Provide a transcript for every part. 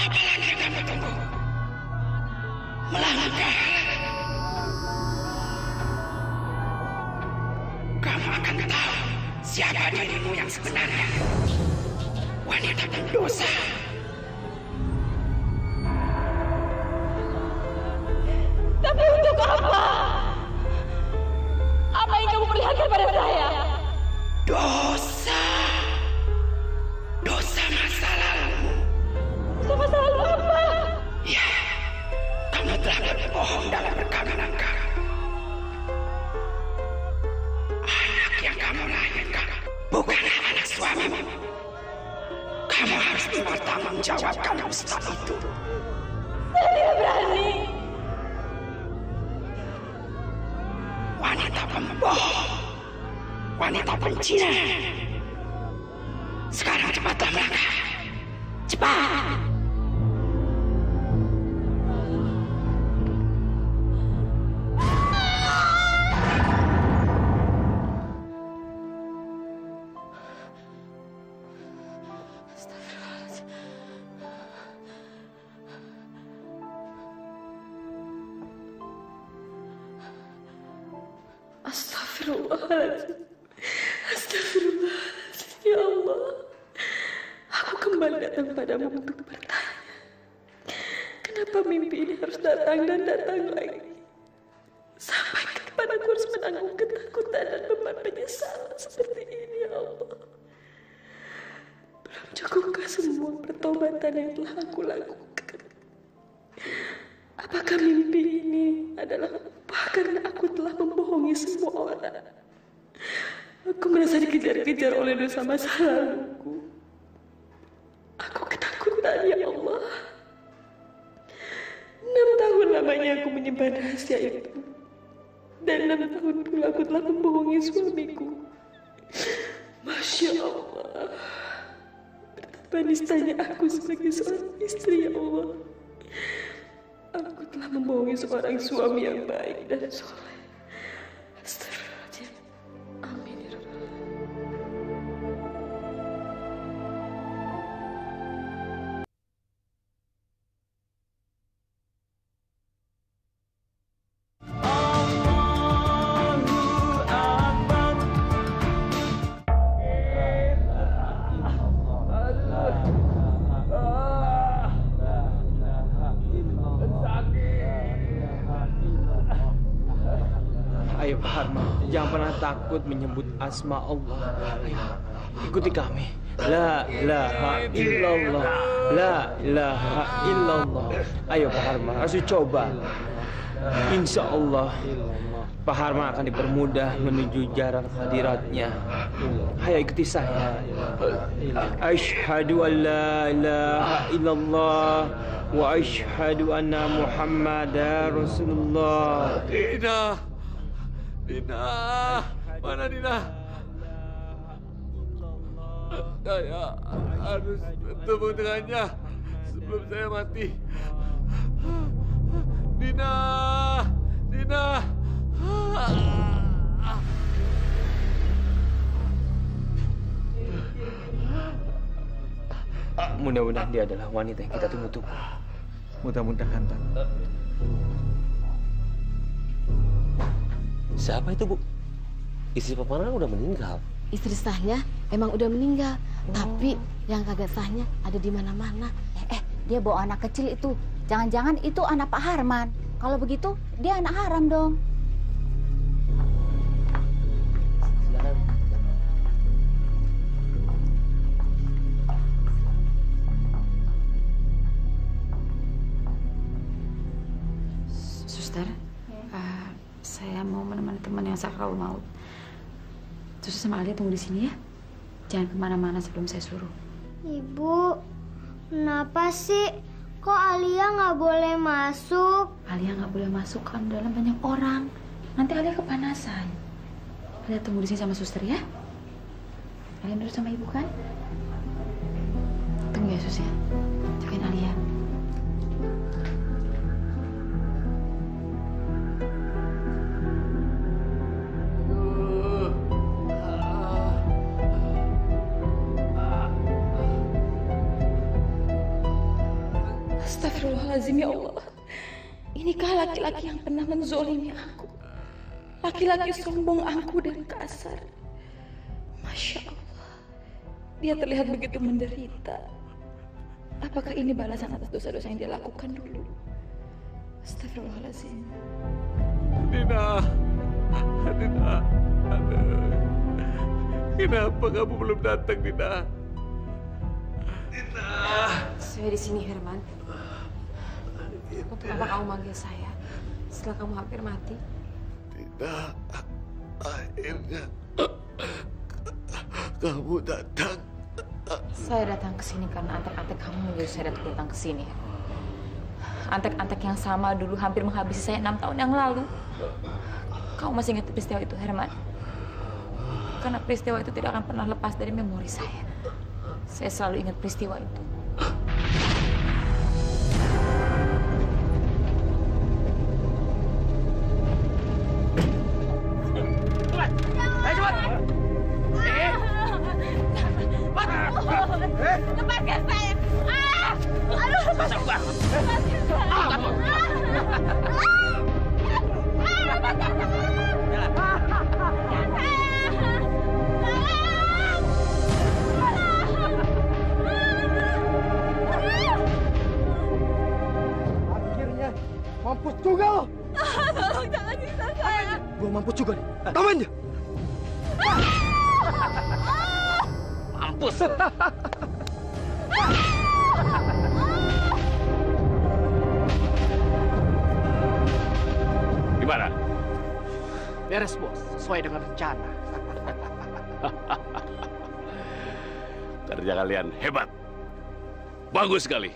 Apalagi yang kamu tunggu? Melangkah. Kamu akan tahu siapa dirimu yang sebenarnya. Wanita berdosa. Tapi untuk apa? Apa yang kamu perlihatkan pada saya? Dosa. Dosa masa lalu. Dosa masa lalu apa? Ya, kamu telah berbohong dalam perkawinan kamu. Anak yang kamu lahirkan bukanlah anak suamimu. Kamu harus mempertanggungjawabkan dusta itu. Saya tidak berani. Wanita pembohong, wanita pencina. Sekarang cepatlah melangkah. Cepat. Astagfirullahaladzim. Astagfirullahaladzim. Ya Allah. Aku kembali datang padamu untuk bertanya. Kenapa mimpi ini harus datang dan datang lagi? Sampai kapan aku harus menanggung ketakutan dan beban penyesalan seperti ini, ya Allah? Belum cukupkah semua pertobatan yang telah aku lakukan? Apakah mimpi ini adalah upah karena aku telah membohongi semua orang? Aku merasa dikejar-kejar oleh dosa masa laluku. Aku ketakutan, ya Allah. 6 tahun lamanya aku menyimpan rahasia itu. Dan 6 tahun pula aku telah membohongi suamiku. Masya Allah. Betapa nistanya aku sebagai seorang istri, ya Allah. Aku telah membohongi seorang suami yang baik dan soleh. Astagfirullahaladzim. Amin ya Rabbal alamin. Ayo Pak Harman, jangan pernah takut menyebut asma Allah. Ayo, ikuti kami. La ilaha illallah. La ilaha illallah. Ayo Pak Harman, harus coba. Insya Allah Pak Harman akan dipermudah menuju jalan hadiratnya. Ayo ikuti saya. Asyhadu an la ilaha illallah wa asyhadu anna Muhammadar Rasulullah. Dina, mana Dina? Saya harus bertemu dengannya sebelum saya mati. Dina. Mudah-mudahan dia adalah wanita yang kita tunggu-tunggu. Mudah-mudahan, Tante. Siapa itu, Bu? Istri Pak Marwan udah meninggal. Istri sahnya emang udah meninggal, tapi yang kagak sahnya ada di mana-mana. Dia bawa anak kecil itu. Jangan-jangan itu anak Pak Harman. Kalau begitu, dia anak haram dong. Suster, saya mau menemani teman yang sakral maut. Suster sama Alia tunggu di sini ya. Jangan kemana-mana sebelum saya suruh. Ibu, kenapa sih? Kok Alia nggak boleh masuk? Alia nggak boleh masuk kan dalam banyak orang. Nanti Alia kepanasan. Alia tunggu di sini sama suster ya. Alia nurut sama ibu kan? Tunggu ya sus ya. Jagain Alia. Astagfirullahaladzim, ya Allah. Inikah laki-laki yang pernah menzolimi aku? Laki-laki sombong, angkuh dan kasar. Masya Allah. Dia terlihat begitu menderita. Apakah ini balasan atas dosa-dosa yang dia lakukan dulu? Astagfirullahaladzim. Dina. Dina. Aduh. Kenapa kamu belum datang, Dina? Dina. Saya di sini, Herman. Untuk apa kamu manggil saya setelah kamu hampir mati? Dina, akhirnya kamu datang. Saya datang ke sini karena antek-antek kamu menyuruh saya datang ke sini. Antek-antek yang sama dulu hampir menghabisi saya 6 tahun yang lalu. Kamu masih ingat peristiwa itu, Herman? Karena peristiwa itu tidak akan pernah lepas dari memori saya. Saya selalu ingat peristiwa itu. Lepaskan saya! Aduh! Lepaskan saya! Akhirnya mampus juga lo. Tolong jangan siksa saya. Gua mampus juga nih. Taman dia. Mampus. Gimana? Beres, Bos. Sesuai dengan rencana. Kerja kalian hebat. Bagus sekali.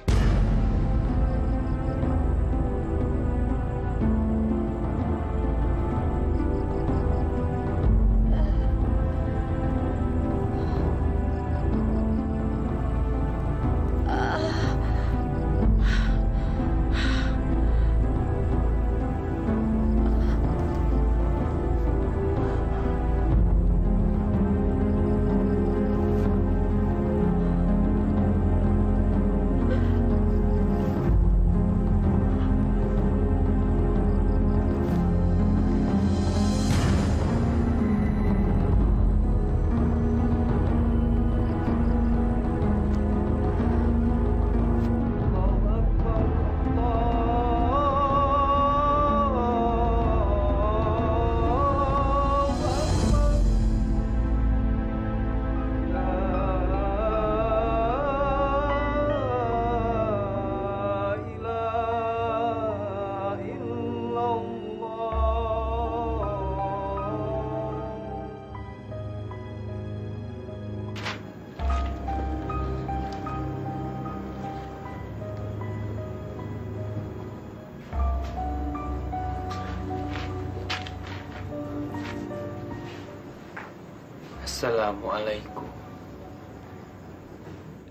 Assalamualaikum.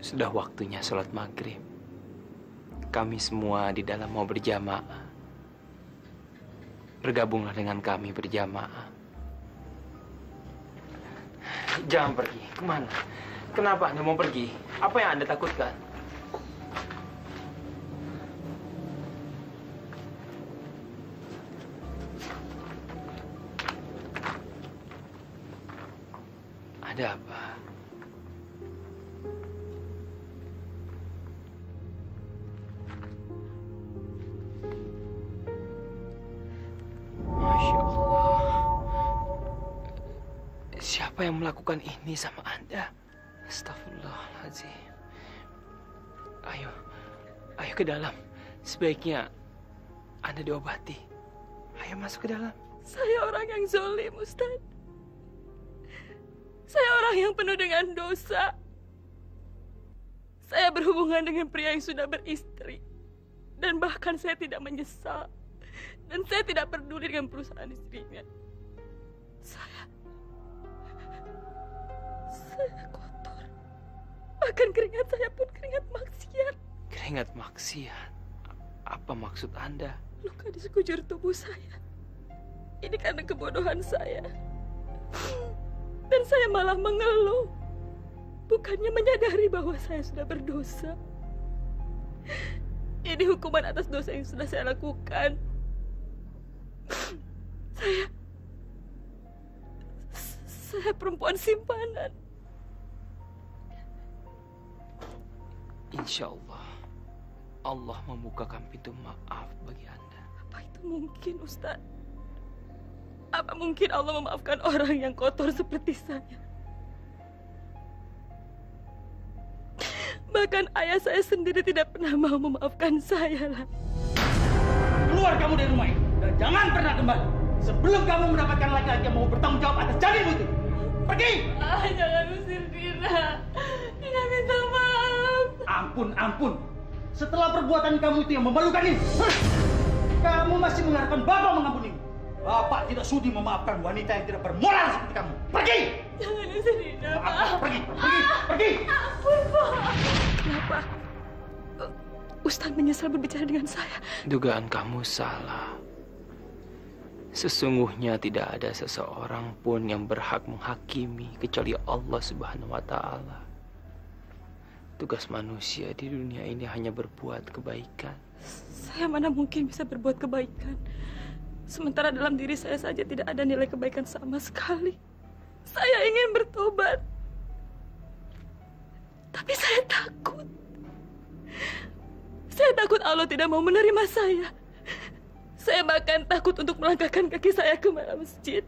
Sudah waktunya sholat maghrib. Kami semua di dalam mau berjamaah. Bergabunglah dengan kami berjamaah. Jangan pergi. Kemana? Kenapa Anda mau pergi? Apa yang Anda takutkan? Ada apa? Masya Allah. Siapa yang melakukan ini sama Anda? Astagfirullahaladzim. Ayo ke dalam. Sebaiknya Anda diobati. Ayo masuk ke dalam. Saya orang yang zalim, Ustaz. Saya orang yang penuh dengan dosa. Saya berhubungan dengan pria yang sudah beristri. Dan bahkan saya tidak menyesal. Dan saya tidak peduli dengan perusahaan istrinya. Saya kotor. Bahkan keringat saya pun keringat maksiat. Keringat maksiat? Apa maksud Anda? Luka di sekujur tubuh saya. Ini karena kebodohan saya. Dan saya malah mengeluh. Bukannya menyadari bahwa saya sudah berdosa. Ini hukuman atas dosa yang sudah saya lakukan. Saya perempuan simpanan. Insya Allah, Allah membukakan pintu maaf bagi Anda. Apa itu mungkin, Ustaz? Apa mungkin Allah memaafkan orang yang kotor seperti saya? Bahkan ayah saya sendiri tidak pernah mau memaafkan saya lah. Keluar kamu dari rumah ini dan jangan pernah kembali sebelum kamu mendapatkan laki-laki yang mau bertanggung jawab atas janinmu itu. Pergi! Jangan usir Dina. Dina minta maaf. Ampun. Setelah perbuatan kamu itu yang memalukan ini, kamu masih mengharapkan Bapak mengampunimu. Bapak tidak sudi memaafkan wanita yang tidak bermoral seperti kamu. Pergi! Jangan usir Dina. Pergi! Ampun, Pak. Kenapa? Ustaz menyesal berbicara dengan saya. Dugaan kamu salah. Sesungguhnya tidak ada seseorang pun yang berhak menghakimi kecuali Allah Subhanahu wa Ta'ala. Tugas manusia di dunia ini hanya berbuat kebaikan. Saya mana mungkin bisa berbuat kebaikan. Sementara dalam diri saya saja tidak ada nilai kebaikan sama sekali. Saya ingin bertobat. Tapi saya takut. Saya takut Allah tidak mau menerima saya. Saya bahkan takut untuk melangkahkan kaki saya ke masjid.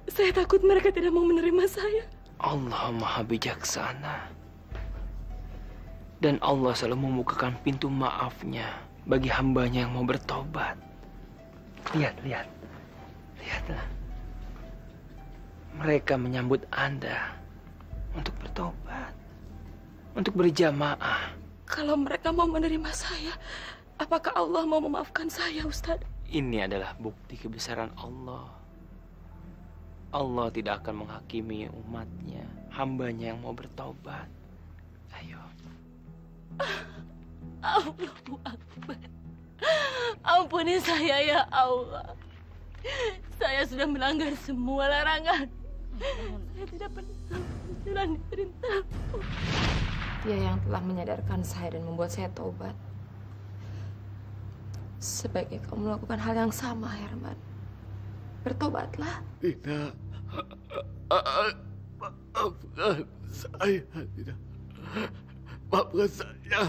Saya takut mereka tidak mau menerima saya. Allah Maha Bijaksana. Dan Allah selalu membukakan pintu maafnya bagi hambanya yang mau bertobat. Lihatlah. Mereka menyambut Anda untuk bertobat, untuk berjamaah. Kalau mereka mau menerima saya, apakah Allah mau memaafkan saya, Ustaz? Ini adalah bukti kebesaran Allah. Allah tidak akan menghakimi umatnya, hambanya yang mau bertobat. Ayo. Allahu Akbar. Ampuni saya ya Allah. Saya sudah melanggar semua larangan. Saya tidak pernah menjalani perintahmu. Dia yang telah menyadarkan saya dan membuat saya tobat. Sebaiknya kamu melakukan hal yang sama, Herman. Bertobatlah. Dina, maafkan saya, Dina. Maafkan saya.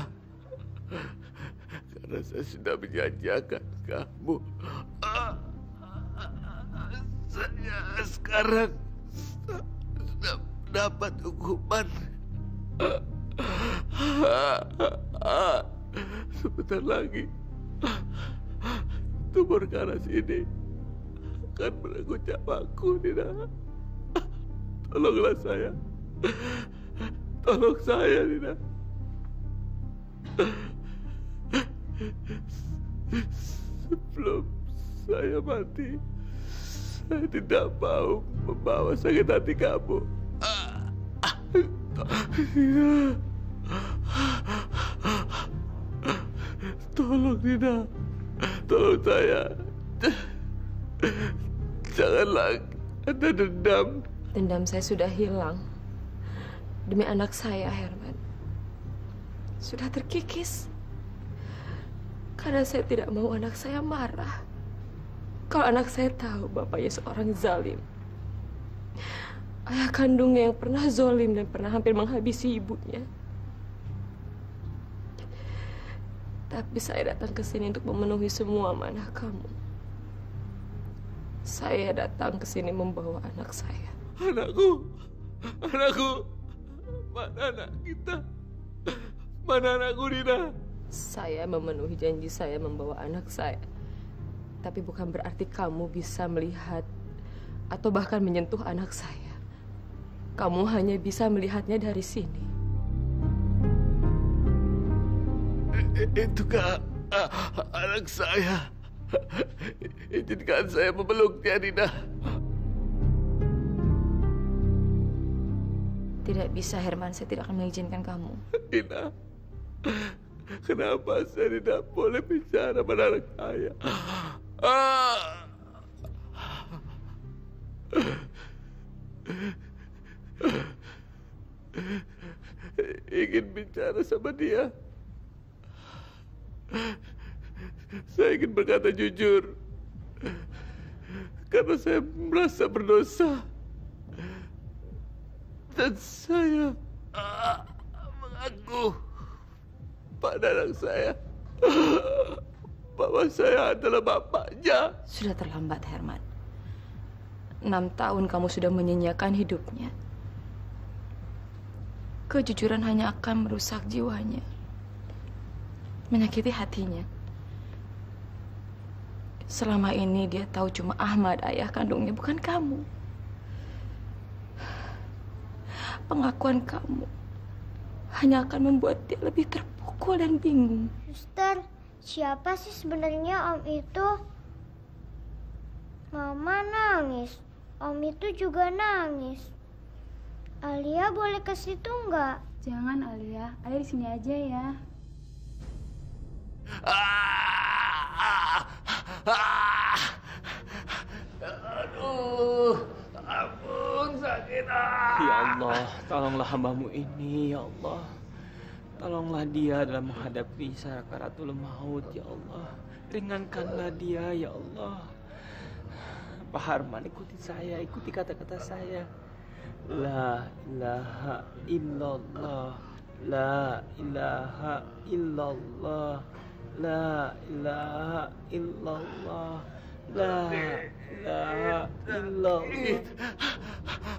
Karena saya sudah menyanyiakan kamu. Saya sekarang sudah mendapat hukuman. Sebentar lagi tumor ganas ini akan merenggut nyawaku, Dina. Tolonglah saya. Tolong saya, Dina. Sebelum saya mati, saya tidak mau membawa sakit hati kamu. Dina. Tolong, Dina. Tolong saya. Janganlah ada dendam. Dendam saya sudah hilang. Demi anak saya, Herman. Sudah terkikis. Karena saya tidak mau anak saya marah. Kalau anak saya tahu bapaknya seorang zalim. Ayah kandungnya yang pernah zalim dan pernah hampir menghabisi ibunya. Tapi saya datang ke sini untuk memenuhi semua amanah kamu. Saya datang ke sini membawa anak saya. Anakku. Mana anak kita? Mana anakku, Dina? Saya memenuhi janji saya membawa anak saya. Tapi bukan berarti kamu bisa melihat atau bahkan menyentuh anak saya. Kamu hanya bisa melihatnya dari sini. Itukah anak saya? Izinkan saya memeluknya, Dina. Tidak bisa, Herman. Saya tidak akan mengizinkan kamu. Dina, kenapa saya tidak boleh bicara pada anak saya? Ingin bicara sama dia. Saya ingin berkata jujur. Karena saya merasa berdosa. Dan saya mengaku pada anak saya bahwa saya adalah bapaknya. Sudah terlambat, Herman. 6 tahun kamu sudah menyanyiakan hidupnya. Kejujuran hanya akan merusak jiwanya, menyakiti hatinya. Selama ini dia tahu cuma Ahmad ayah kandungnya, bukan kamu. Pengakuan kamu hanya akan membuat dia lebih terpukul dan bingung. Suster, siapa sih sebenarnya Om itu? Mama nangis, Om itu juga nangis. Alia boleh ke situ nggak? Jangan Alia, Alia di sini aja ya. Aduh, ampun sakit. Ya Allah, tolonglah hamba-Mu ini, ya Allah. Tolonglah dia dalam menghadapi sakaratul maut, ya Allah. Ringankanlah dia, ya Allah. Pak Harman, ikuti saya, ikuti kata-kata saya. La ilaha illallah, la ilaha illallah, la ilaha illallah, la ilaha illallah.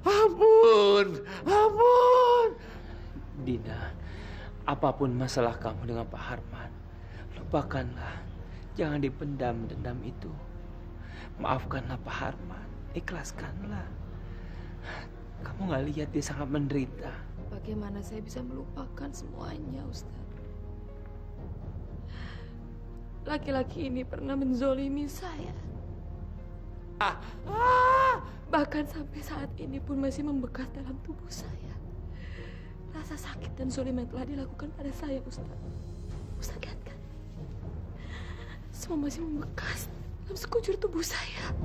Ampun, ampun. Dina, apapun masalah kamu dengan Pak Harman, lupakanlah. Jangan dipendam dendam itu. Maafkanlah Pak Harman, ikhlaskanlah. Kamu nggak lihat dia sangat menderita. Bagaimana saya bisa melupakan semuanya, Ustaz? Laki-laki ini pernah menzolimi saya. Bahkan sampai saat ini pun masih membekas dalam tubuh saya. Rasa sakit dan zolim yang telah dilakukan pada saya, Ustaz. Ustaz lihat kan? Semua masih membekas dalam sekujur tubuh saya.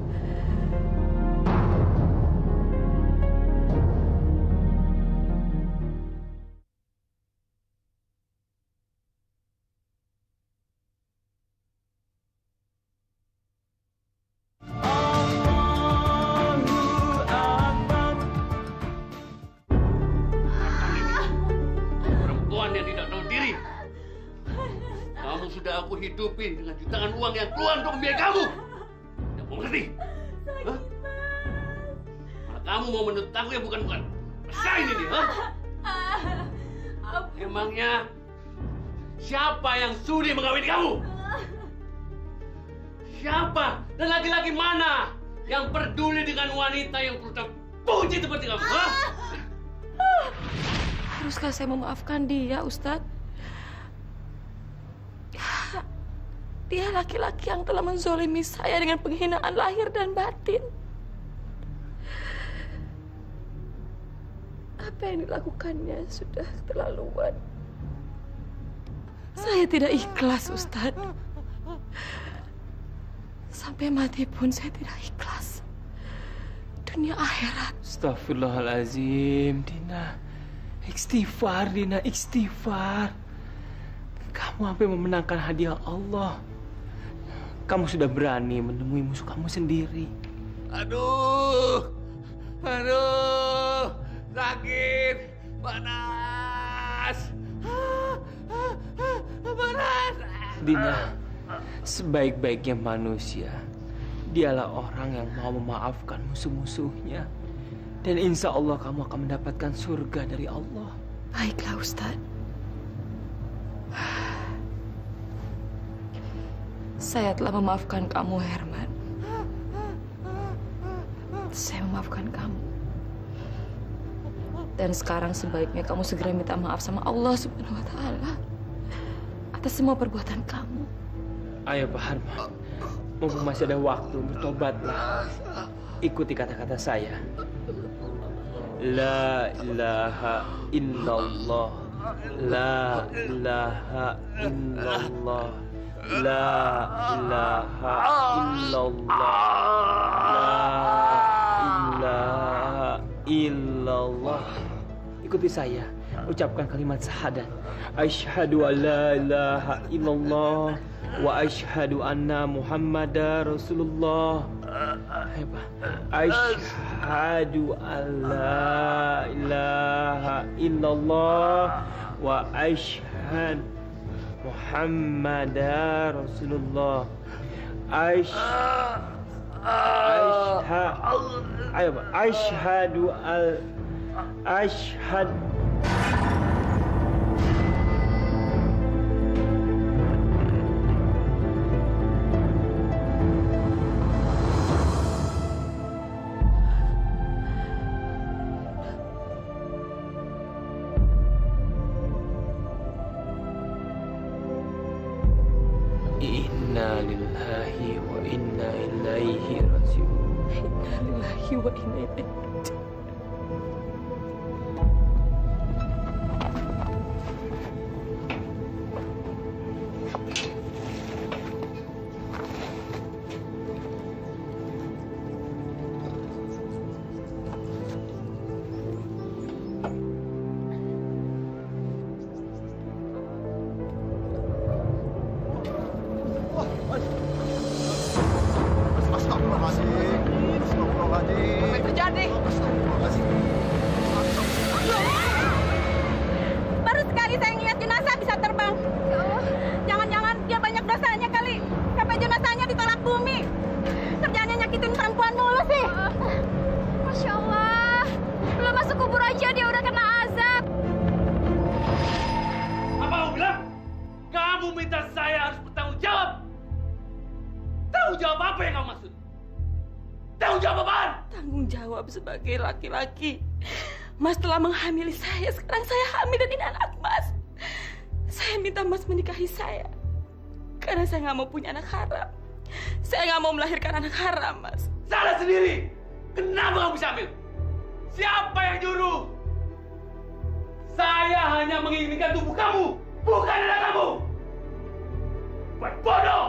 Aku hidupin dengan jutaan uang yang keluar untuk membiayai kamu. Tidak mau ngerti? Hah? Malah kamu mau menuntut aku yang bukan. Rasain ini, ha? Emangnya siapa yang sudi mengawini kamu? Siapa? Dan laki-laki mana yang peduli dengan wanita yang perlu terpuji seperti kamu? Ha? Haruskah saya memaafkan dia, Ustaz? Dia laki-laki yang telah menzolimi saya dengan penghinaan lahir dan batin. Apa yang dilakukannya sudah keterlaluan. Saya tidak ikhlas, Ustaz. Sampai mati pun saya tidak ikhlas. Dunia akhirat. Astagfirullahaladzim, Dina. Istighfar, Dina, istighfar. Kamu sampai memenangkan hadiah Allah. Kamu sudah berani menemui musuh kamu sendiri. Aduh, sakit, panas, panas. Dina, sebaik-baiknya manusia, dialah orang yang mau memaafkan musuh-musuhnya. Dan insya Allah kamu akan mendapatkan surga dari Allah. Baiklah, Ustaz. Saya telah memaafkan kamu, Herman. Saya memaafkan kamu. Dan sekarang sebaiknya kamu segera minta maaf sama Allah Subhanahu wa Ta'ala atas semua perbuatan kamu. Ayo Pak Harman, mumpung masih ada waktu, bertobatlah. Ikuti kata-kata saya. La ilaha illallah, la ilaha illallah, la ilaha illallah, la ilaha illallah. Ikuti saya. ucapkan kalimat syahadat. Asyhadu an la ilaha illallah wa asyhadu anna Muhammadar Rasulullah. Asyhadu an la ilaha illallah wa asyhadu Muhammadar Rasulullah. Asyhadu Inna lillahi wa inna ilaihi raji'un. Inna lillahi wa inna ilaihi raji'un. Baru sekali saya ngeliat jenazah bisa terbang. Ya Allah, jangan-jangan dia banyak dosanya kali. Sampai jenazahnya ditolak bumi. Kerjaannya nyakitin perempuan mulu sih. Masya Allah, belum masuk kubur aja dia udah kena azab. Apa kamu bilang? Kamu minta saya harus bertanggung jawab. Tanggung jawab apa yang kamu maksud? Tanggung jawab apaan? Tanggung jawab sebagai laki-laki. Mas telah menghamili saya. Sekarang saya hamil dan ini anak Mas. Saya minta Mas menikahi saya. Karena saya nggak mau punya anak haram. Saya nggak mau melahirkan anak haram, Mas. Salah sendiri. Kenapa kamu bisa hamil? Siapa yang nyuruh? Saya hanya menginginkan tubuh kamu, bukan anak kamu. Buat bodoh.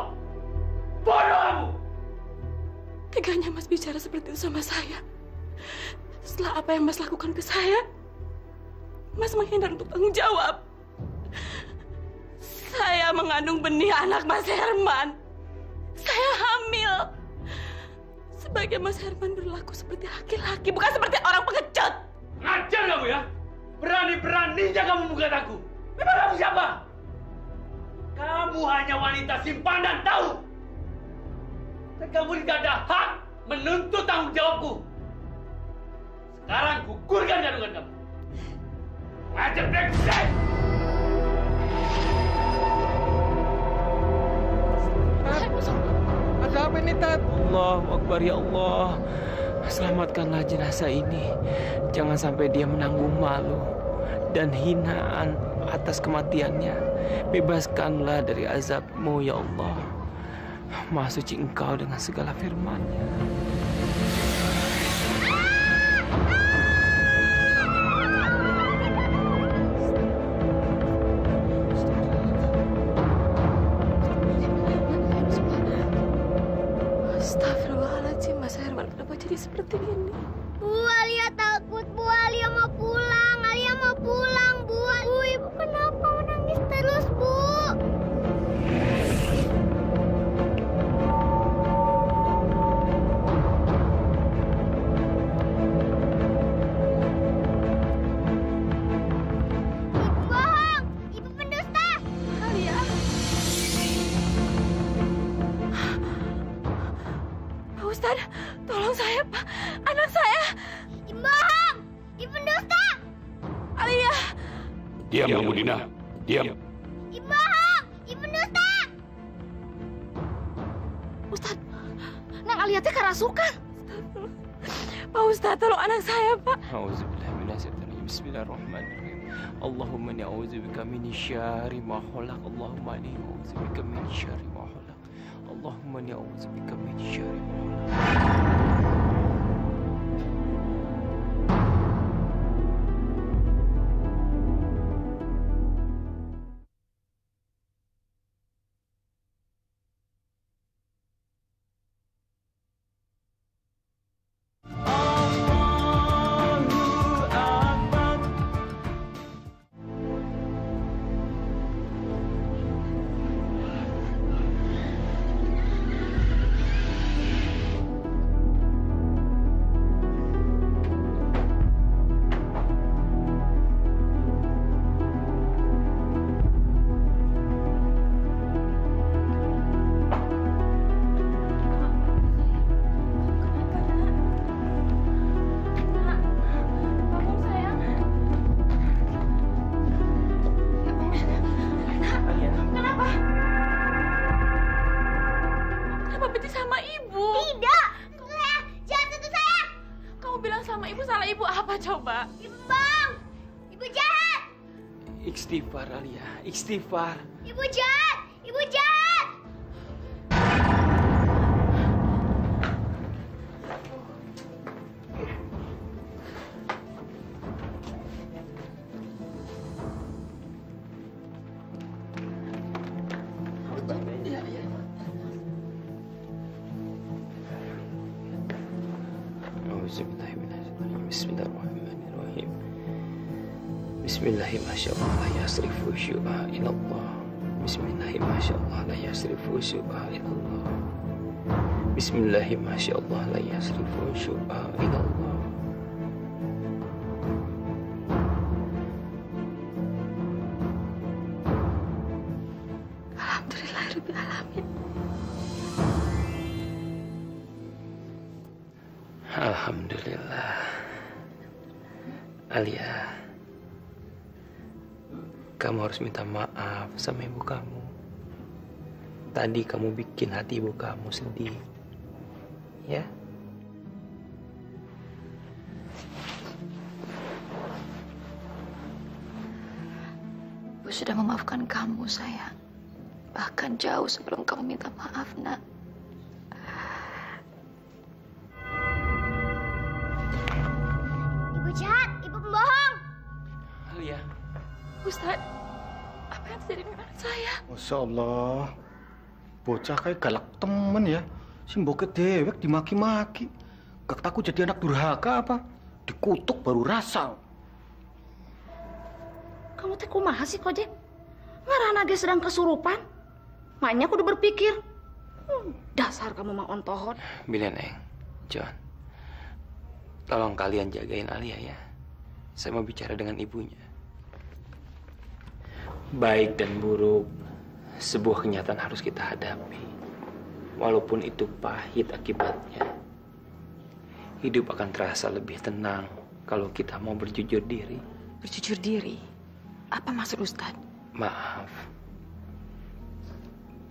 Bodoh kamu. Teganya Mas bicara seperti itu sama saya. Setelah apa yang Mas lakukan ke saya, Mas menghindar untuk tanggung jawab. Saya mengandung benih anak Mas Herman. Saya hamil. Sebagai Mas Herman berlaku seperti laki-laki, bukan seperti orang pengecut. Ngajar kamu ya? Berani-beraninya kamu bukan aku. Memang kamu siapa? Kamu hanya wanita simpanan, tahu? Dan kamu tidak ada hak menuntut tanggung jawabku. Sekarang gugurkan kandungan kamu. Ngajar brengsek! Ada apa ini, Tat? Allahu Akbar, ya Allah. Selamatkanlah jenazah ini. Jangan sampai dia menanggung malu dan hinaan atas kematiannya. Bebaskanlah dari azab-Mu, ya Allah. Maha suci Engkau dengan segala firman-Nya. Astagfirullahaladzim, Mas Herman, kenapa jadi seperti ini? Bu, Alia takut. Bu, Alia mau pulang. Alia mau pulang, Bu. Bu, Ibu kenapa menangis terus, Bu? Ibu bohong. Ibu pendusta. Alia. Pak Ustadz, tolong saya, Pak. Anak saya. Ibu bohong. Ibu pendusta. Alia. Diam kamu, Dina. Diam. Ibu bohong. Ibu pendusta. Ustadz, Nang Alia teh kerasukan. Pak Ustadz, tolong anak saya, Pak. Bismillahirrahmanirrahim. Allahumma inni a'udzubika min syarri ma khalaq. Allahumma inni a'udzubika min syarri ma khalaq. Allahumma inni a'udzubika min syarri ma khalaq. apa coba? Ibu Bang! Ibu jahat! Istighfar Alia, istighfar. Ibu jahat! Ibu jahat! Bismillahirrahmanirrahim. Bismillahirrahmanirrahim. Masyaallah la yasrifu syu'a ilallah. Bismillahirrahmanirrahim. Masyaallah la yasrifu syu'a ilallah. Bismillahirrahmanirrahim. Masyaallah la yasrifu syu'a ilallah. Alhamdulillahirabbil alamin. Alhamdulillah. Alia, kamu harus minta maaf sama ibu kamu. Tadi kamu bikin hati ibu kamu sedih. Ya? Ibu sudah memaafkan kamu, sayang. Bahkan jauh sebelum kamu minta maaf, nak. Ibu jahat! Ibu pembohong! Alia. Ustaz, apa yang terjadi dengan anak saya? Masya Allah, bocah kayak galak temen ya. Si mboknya dewek dimaki-maki. Gak takut jadi anak durhaka apa? Dikutuk baru rasa. Kamu teh kumaha sih, Kojek? Ngarana ge sedang kesurupan. Maknya kudu berpikir. Dasar kamu mah ontohon. Bila Neng, John, tolong kalian jagain Alia ya. Saya mau bicara dengan ibunya. Baik dan buruk, sebuah kenyataan harus kita hadapi. Walaupun itu pahit akibatnya. Hidup akan terasa lebih tenang kalau kita mau berjujur diri. Berjujur diri? Apa maksud Ustadz? Maaf.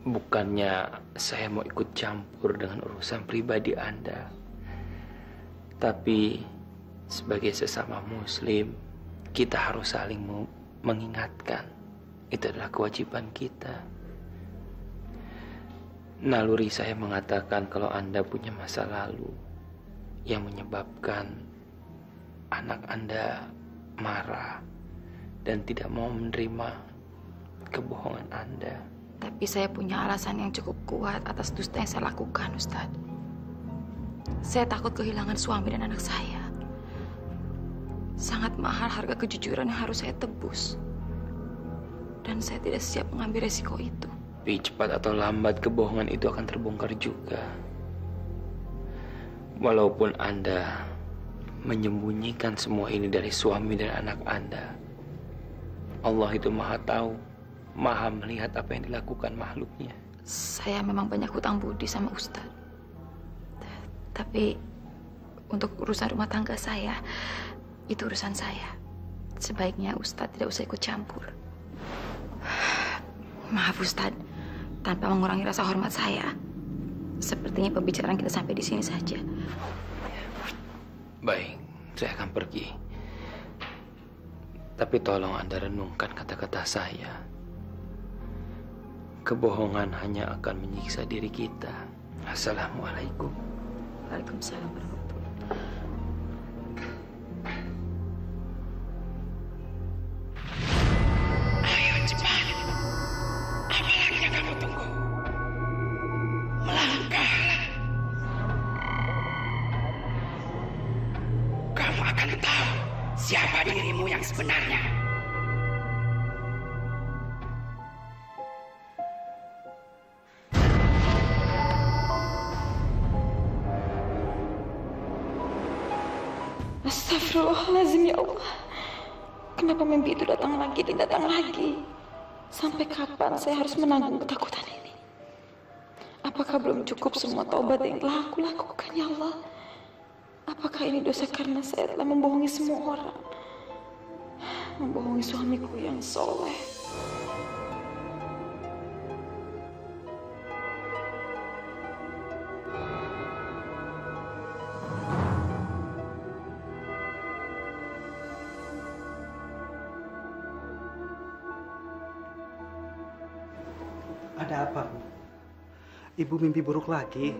Bukannya saya mau ikut campur dengan urusan pribadi Anda. Tapi sebagai sesama muslim, kita harus saling mengingatkan. Itu adalah kewajiban kita. Naluri saya mengatakan kalau Anda punya masa lalu yang menyebabkan anak Anda marah dan tidak mau menerima kebohongan Anda. Tapi saya punya alasan yang cukup kuat atas dusta yang saya lakukan, Ustadz. Saya takut kehilangan suami dan anak saya. Sangat mahal harga kejujuran yang harus saya tebus. Dan saya tidak siap mengambil resiko itu. Tapi cepat atau lambat kebohongan itu akan terbongkar juga. Walaupun Anda menyembunyikan semua ini dari suami dan anak Anda, Allah itu maha tahu, maha melihat apa yang dilakukan makhluknya. Saya memang banyak hutang budi sama Ustadz. Tapi untuk urusan rumah tangga saya, itu urusan saya. Sebaiknya Ustadz tidak usah ikut campur. Maaf Ustadz, tanpa mengurangi rasa hormat saya. Sepertinya pembicaraan kita sampai di sini saja. Baik, saya akan pergi. Tapi tolong Anda renungkan kata-kata saya. Kebohongan hanya akan menyiksa diri kita. Assalamualaikum. Waalaikumsalam warahmatullahi wabarakatuh. Ayo cepat. Apa lagi yang kamu tunggu? Melangkahlah. Kamu akan tahu siapa dirimu yang sebenarnya. Astagfirullahaladzim, ya Allah. Kenapa mimpi itu datang lagi dan datang lagi? Sampai kapan saya harus menanggung ketakutan ini? Apakah belum cukup semua taubat yang telah aku lakukan, ya Allah? Apakah ini dosa karena saya telah membohongi semua orang? Membohongi suamiku yang soleh. Ada apa, Bu? Ibu mimpi buruk lagi?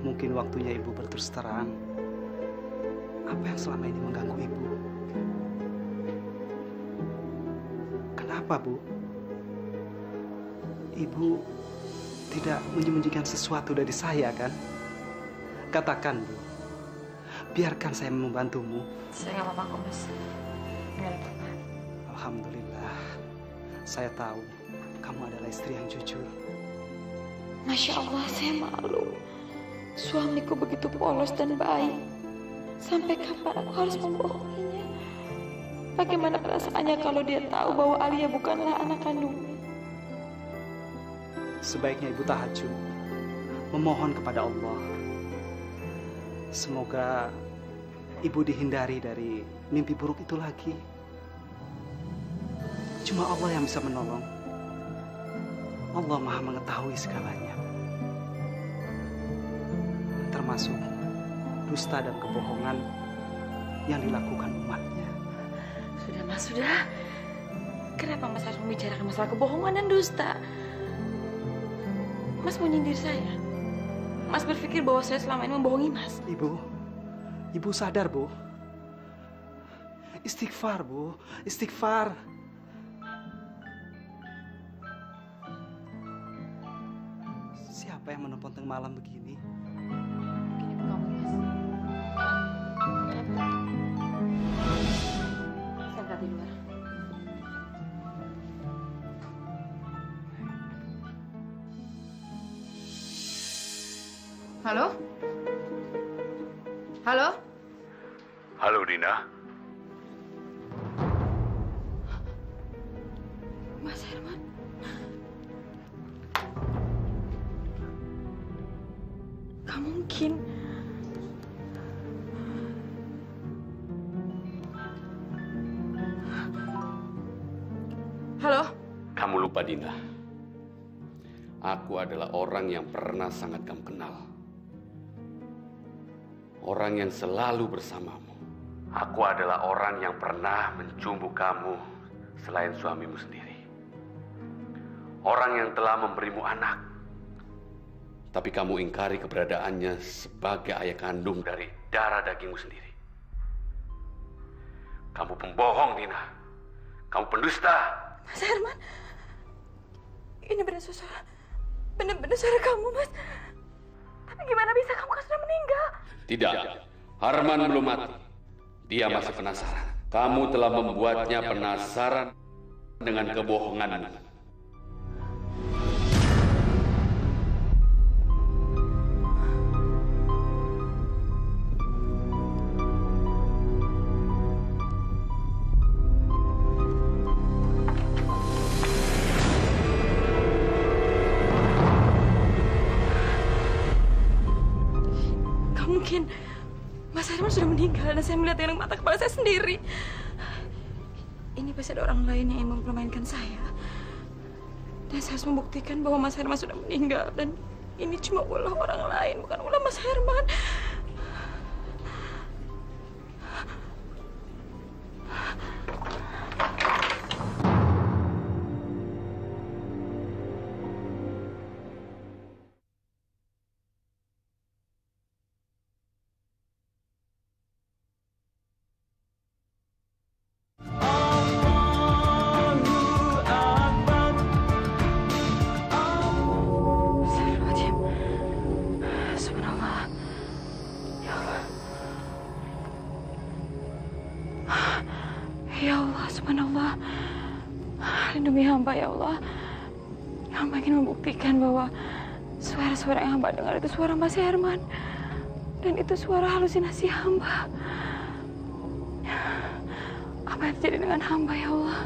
Mungkin waktunya Ibu berterus terang. Apa yang selama ini mengganggu Ibu? Kenapa, Bu? Ibu tidak menyembunyikan sesuatu dari saya, kan? Katakan, Bu. Biarkan saya membantumu. Saya nggak apa-apa kok, Mas. Nggak ada apa-apa. Alhamdulillah. Saya tahu kamu adalah istri yang jujur. Masya Allah, saya malu. Suamiku begitu polos dan baik. Sampai kapan aku harus membohonginya? Bagaimana perasaannya kalau dia tahu bahwa Alia bukanlah anak kandungnya? Sebaiknya Ibu tahajud, memohon kepada Allah. Semoga Ibu dihindari dari mimpi buruk itu lagi. Cuma Allah yang bisa menolong. Allah Maha mengetahui segalanya. Termasuk dusta dan kebohongan yang dilakukan umatnya. Sudah, Mas, sudah. Kenapa Mas harus membicarakan masalah kebohongan dan dusta? Mas mau nyindir saya. Mas berpikir bahwa saya selama ini membohongi Mas. Ibu sadar, Bu. Istighfar, Bu. Istighfar. Siapa yang menelpon tengah malam begini? Mungkin ibu kamu, Mas. Saya angkat di luar. Halo? Halo? Halo, Dina. Mas Herman. Gak mungkin. Halo? Kamu lupa, Dina. Aku adalah orang yang pernah sangat kamu kenal. Orang yang selalu bersamamu. Aku adalah orang yang pernah mencumbu kamu selain suamimu sendiri. Orang yang telah memberimu anak. Tapi kamu ingkari keberadaannya sebagai ayah kandung dari darah dagingmu sendiri. Kamu pembohong, Dina. Kamu pendusta. Mas Herman. Ini benar suara kamu, Mas. Tapi gimana bisa kamu kan sudah meninggal? Tidak, Harman belum mati. Dia masih penasaran. Kamu telah membuatnya penasaran dengan kebohonganmu. Mungkin Mas Herman sudah meninggal dan saya melihat dengan mata kepala saya sendiri. Ini pasti ada orang lain yang ingin mempermainkan saya. Dan saya harus membuktikan bahwa Mas Herman sudah meninggal. Dan ini cuma ulah orang lain, bukan ulah Mas Herman. Ya Allah, subhanallah. Lindungi hamba, ya Allah. Hamba ingin membuktikan bahwa suara-suara yang hamba dengar itu suara Mas Herman. Dan itu suara halusinasi hamba. Apa yang terjadi dengan hamba, ya Allah?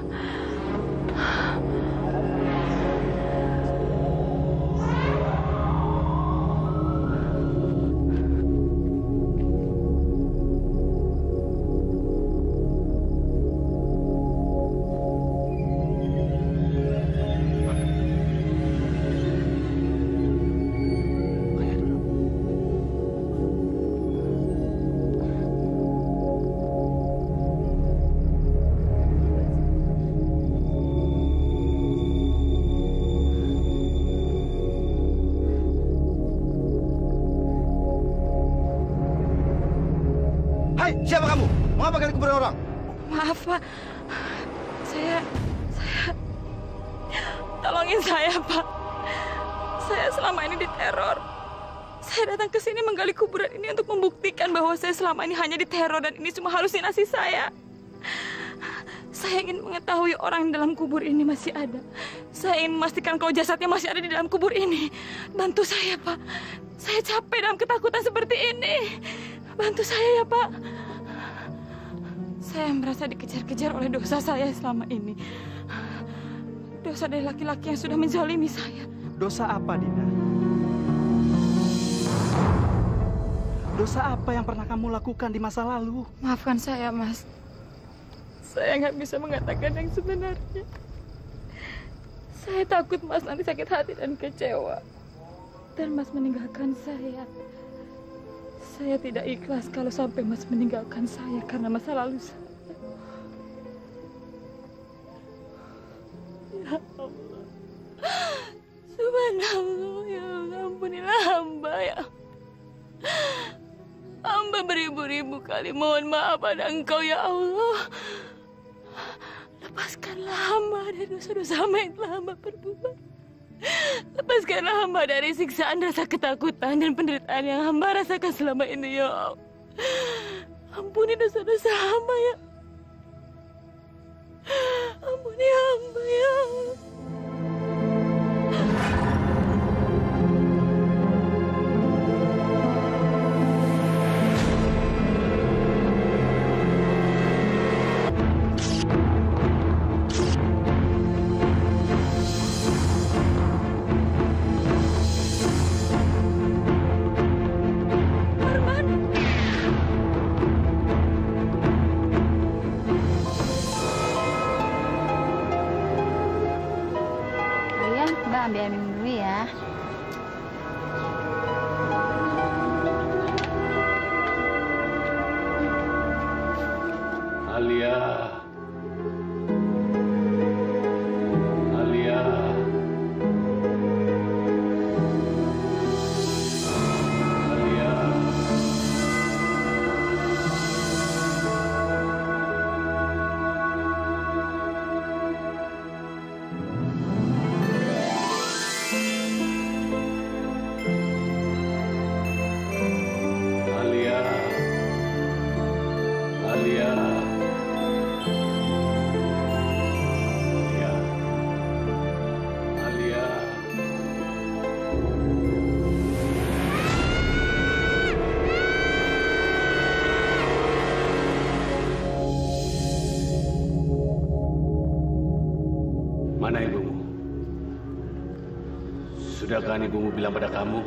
Hai, siapa kamu? Mengapa gali kuburan orang? Maaf, Pak. Saya... Tolongin saya, Pak. Saya selama ini diteror. Saya datang ke sini menggali kuburan ini untuk membuktikan bahwa saya selama ini hanya diteror dan ini cuma halusinasi saya. Saya ingin mengetahui orang dalam kubur ini masih ada. Saya ingin memastikan kalau jasadnya masih ada di dalam kubur ini. Bantu saya, Pak. Saya capek dalam ketakutan seperti ini. Bantu saya ya, Pak. Saya merasa dikejar-kejar oleh dosa saya selama ini. Dosa dari laki-laki yang sudah menzalimi saya. Dosa apa, Dina? Dosa apa yang pernah kamu lakukan di masa lalu? Maafkan saya, Mas. Saya nggak bisa mengatakan yang sebenarnya. Saya takut Mas nanti sakit hati dan kecewa. Dan Mas meninggalkan saya. Saya tidak ikhlas kalau sampai Mas meninggalkan saya karena masa lalu saya. Ya Allah. Subhanallah, ya Allah, ampunilah hamba ya. Hamba beribu-ribu kali mohon maaf pada Engkau ya Allah. Lepaskanlah hamba dari dosa-dosa hamba yang telah hamba perbuat. Lepaskanlah hamba dari siksaan rasa ketakutan dan penderitaan yang hamba rasakan selama ini ya Allah. Ampuni dosa-dosa hamba ya. Ampuni hamba ya Allah. Ambil air minum dulu ya. Alia. Alia. Alia. Mana ibumu? Sudahkah ibumu bilang pada kamu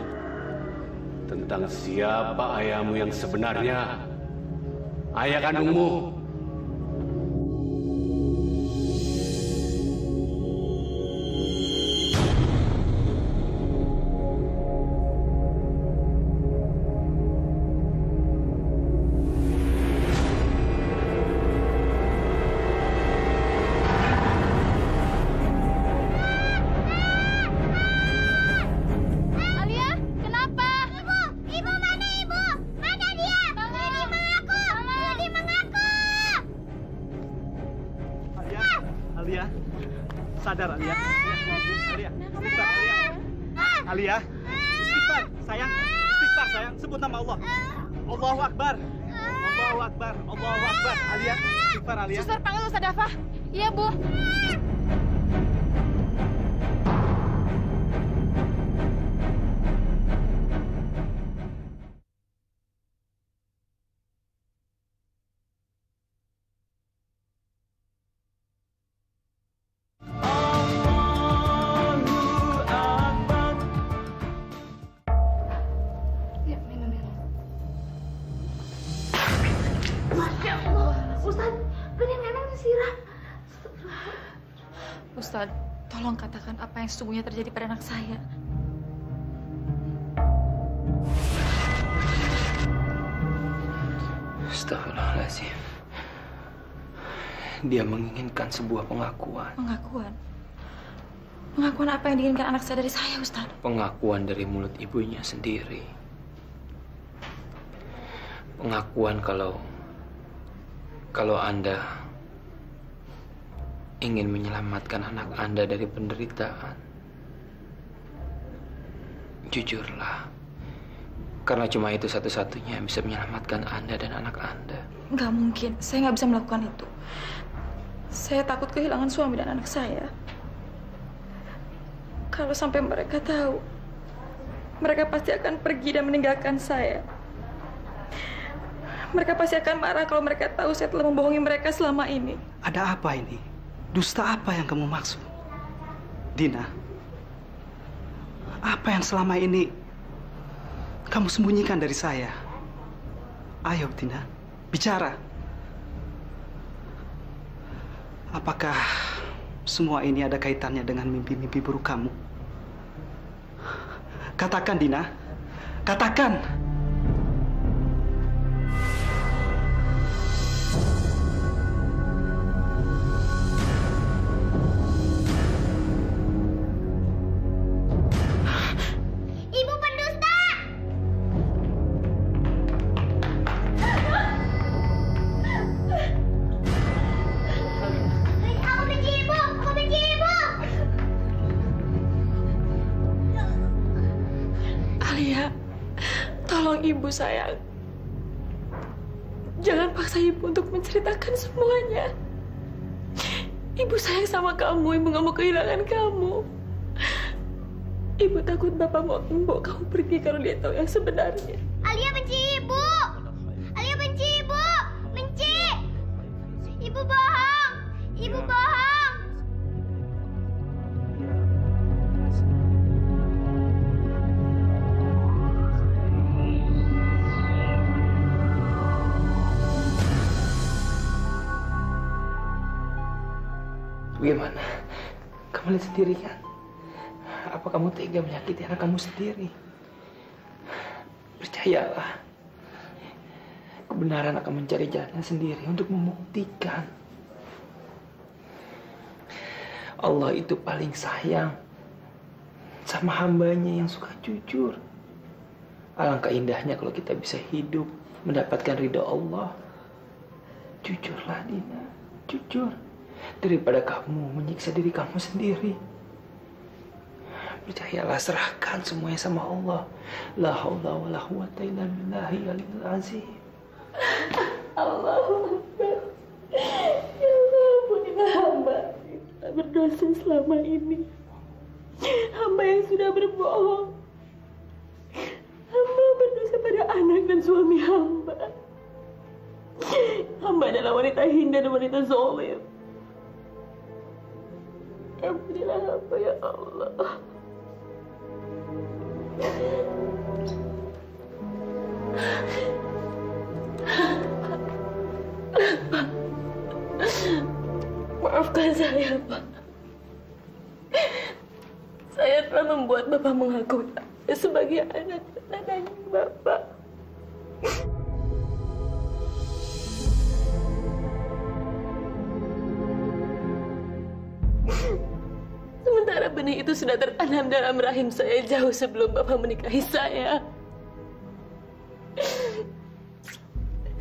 tentang siapa ayahmu yang sebenarnya? Ayah kandungmu? Sadar Alia. Alia. Istighfar Alia. Alia. Istighfar sayang. Istighfar sayang. Sebut nama Allah. Allahu Akbar. Allahu Akbar. Allahu Akbar. Alia. Istighfar Alia. Suster panggil Ustaz Dafa. Iya, Bu. Ustaz, tolong katakan apa yang sesungguhnya terjadi pada anak saya. Astagfirullahaladzim. Dia menginginkan sebuah pengakuan. Pengakuan? Pengakuan apa yang diinginkan anak saya dari saya, Ustaz? Pengakuan dari mulut ibunya sendiri. Pengakuan kalau Kalau Anda ingin menyelamatkan anak Anda dari penderitaan, jujurlah. Karena cuma itu satu-satunya yang bisa menyelamatkan Anda dan anak Anda. Nggak mungkin, saya nggak bisa melakukan itu. Saya takut kehilangan suami dan anak saya. Kalau sampai mereka tahu, mereka pasti akan pergi dan meninggalkan saya. Mereka pasti akan marah kalau mereka tahu saya telah membohongi mereka selama ini. Ada apa ini? Dusta apa yang kamu maksud? Dina, apa yang selama ini kamu sembunyikan dari saya? Ayo, Dina, bicara. Apakah semua ini ada kaitannya dengan mimpi-mimpi buruk kamu? Katakan, Dina. Katakan. Ibu pendusta! Aku benci ibu! Aku benci ibu! Alia, tolong ibu sayang. Jangan paksa ibu untuk menceritakan semuanya. Ibu sayang sama kamu, ibu gak mau kehilangan kamu. Ibu takut bapak mau membawa kamu pergi kalau dia tahu yang sebenarnya. Alia benci ibu! Alia benci ibu! Benci! Ibu bohong! Ibu bohong! Bagaimana? Kamu lihat sendiri kan? Apa kamu tega menyakiti anak kamu sendiri? Percayalah, kebenaran akan mencari jalannya sendiri untuk membuktikan. Allah itu paling sayang sama hambanya yang suka jujur. Alangkah indahnya kalau kita bisa hidup mendapatkan ridho Allah. Jujurlah, Dina, jujur. Daripada kamu menyiksa diri kamu sendiri. Percayalah, serahkan semuanya sama Allah. La haula wa la quwwata illa billahi al-aliyyil azim. Allahu Akbar. Ya Allah, ampunilah hamba yang telah berdosa selama ini. Hamba yang sudah berbohong. Hamba berdosa pada anak dan suami hamba. Hamba adalah wanita hina dan wanita zalim. Ampunilah hamba ya Allah. Maafkan saya, Pak. Saya telah membuat Bapak mengaku sebagai anak dan daging Bapak. Sementara benih itu sudah tertanam dalam rahim saya jauh sebelum Bapak menikahi saya.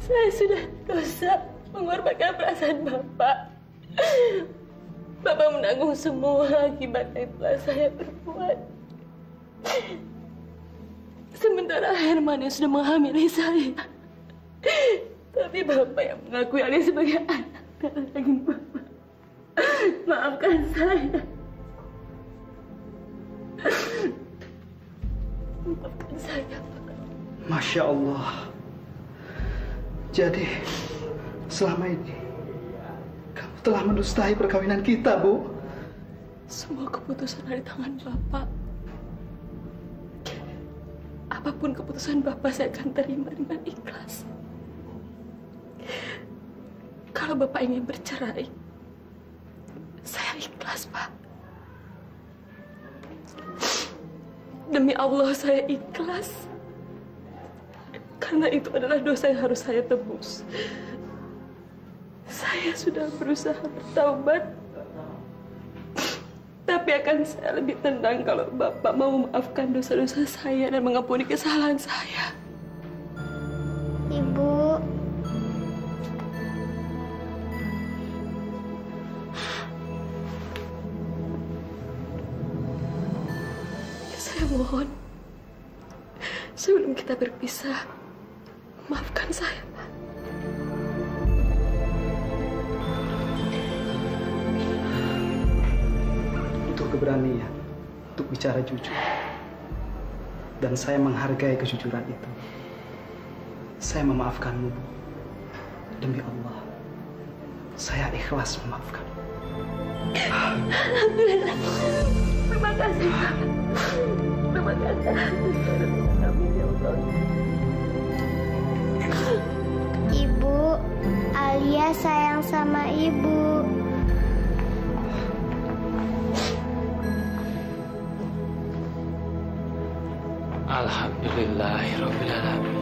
Saya sudah dosa mengorbankan perasaan Bapak. Bapak menanggung semua akibat yang telah saya perbuat. Sementara Herman yang sudah menghamili saya. Tapi Bapak yang mengakui Alia sebagai anak darah daging Bapak. Maafkan saya. Maafkan saya, Pak. Masya Allah. Jadi, selama ini kamu telah mendustai perkawinan kita, Bu. Semua keputusan ada di tangan Bapak. Apapun keputusan Bapak, saya akan terima dengan ikhlas. Kalau Bapak ingin bercerai, saya ikhlas, Pak. Demi Allah, saya ikhlas. Karena itu adalah dosa yang harus saya tebus. Saya sudah berusaha bertaubat. Tapi akan saya lebih tenang kalau Bapak mau memaafkan dosa-dosa saya dan mengampuni kesalahan saya. Ibu. Saya mohon, sebelum kita berpisah, maafkan saya, Pak. Untuk keberanian, untuk bicara jujur. Dan saya menghargai kejujuran itu. Saya memaafkanmu, Bu. Demi Allah, saya ikhlas memaafkan. Alhamdulillah. Terima kasih, Pak. Terima kasih. Amin ya Allah. Ibu, Alia sayang sama Ibu. Alhamdulillahirabbil alamin.